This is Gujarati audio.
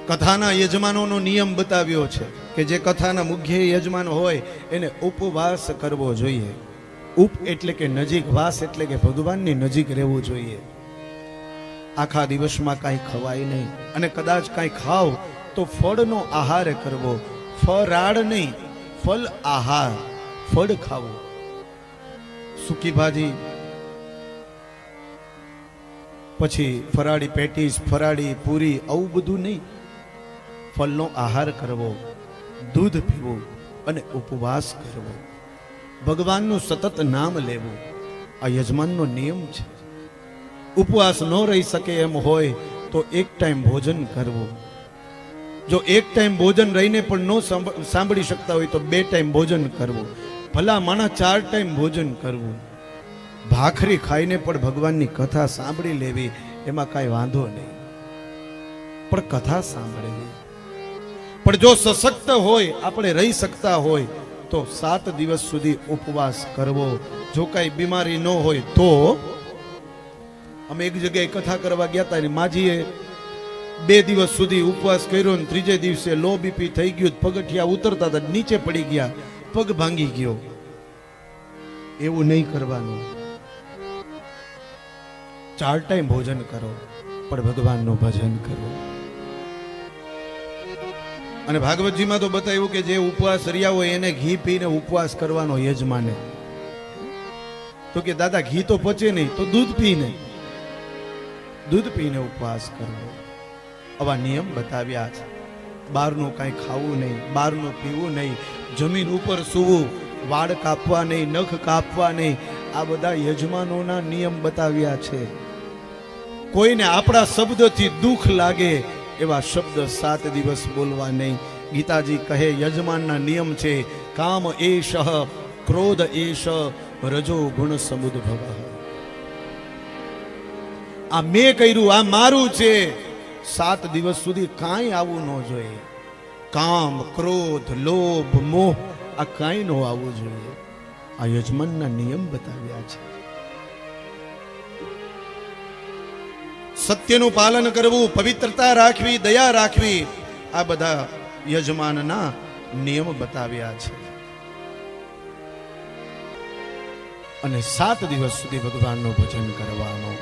કથાના યજમાનોનો નિયમ બતાવ્યો છે કે જે કથાના મુખ્ય યજમાન હોય એને ઉપવાસ કરવો જોઈએ. ઉપ એટલે કે નજીક, વાસ એટલે કે ભગવાનની નજીક રહેવું જોઈએ. આખા દિવસમાં કાંઈ ખવાય નહીં, અને કદાચ કાંઈ ખાવ તો ફળનો આહાર કરવો. ફરાળ નહીં, ફળ આહાર, ફળ ખાવું. સૂકી ભાજી, પછી ફરાળી પેટીસ, ફરાળી પૂરી, આવું બધું નહીં. ફળનો આહાર કરવો, દૂધ પીવું અને ઉપવાસ કરવો. ભગવાનનું સતત નામ લેવું આ યજમાનનો નિયમ છે. ઉપવાસ ન રહી શકે એમ હોય તો એક ટાઈમ ભોજન કરવું. જો એક ટાઈમ ભોજન રહીને પણ ન સાંભળી શકતા હોય તો 2 ટાઈમ ભોજન કરવું. ભલા માણસ 4 ટાઈમ ભોજન કરવું. ભાખરી ખાઈને પણ ભગવાનની કથા સાંભળી લેવી, એમાં કાંઈ વાંધો નહીં, પણ કથા સાંભળવી. પણ જો સશક્ત હોય, આપણે રહી શકતા હોય તો 7 દિવસ સુધી ઉપવાસ કરવો. જો કાંઈ બીમારી ન હોય તો. અમે એક જગ્યાએ કથા કરવા ગયા હતા, માજીએ 2 દિવસ સુધી ઉપવાસ કર્યો ને 3જે દિવસે લો બીપી થઈ ગયું. પગથિયા ઉતરતા હતા, નીચે પડી ગયા, પગ ભાંગી ગયો. એવું નહીં કરવાનું. 4 ટાઈમ ભોજન કરો, પણ ભગવાનનું ભજન કરો. અને ભાગવતજીમાં તો બતાવ્યું કે જે ઉપવાસ રહ્યા હોય એને ઘી પીને ઉપવાસ કરવાનો યજમાને. તો કે દાદા ઘી તો પચે નહીં, તો દૂધ પીને ઉપવાસ કરવો. આવા નિયમ બતાવ્યા છે. બહારનું કાંઈ ખાવું નહીં, બહારનું પીવું નહીં, જમીન ઉપર સૂવું, વાળ કાપવા નહીં, નખ કાપવા નહીં. આ બધા યજમાનોના નિયમ બતાવ્યા છે. કોઈને આપણા શબ્દથી દુઃખ લાગે એવા શબ્દ 7 દિવસ બોલવા નહીં. ગીતાજી કહે યજમાનના નિયમ છે કામ એશ, ક્રોધ એશ, રજો ગુણ સમુદ્ભવ. આ મેં કર્યું, આ મારું છે. 7 દિવસ સુધી કાંઈ આવવું ન જોઈએ. કામ, ક્રોધ, લોભ, મોહ આ કાંઈ ન આવવું જોઈએ. આ યજમાનના નિયમ બતાવ્યા છે. સત્યનું પાલન કરવું, પવિત્રતા રાખવી, દયા રાખવી, આ બધા યજમાનના નિયમ બતાવ્યા છે. અને 7 દિવસ સુધી ભગવાનનું ભજન કરવાનું.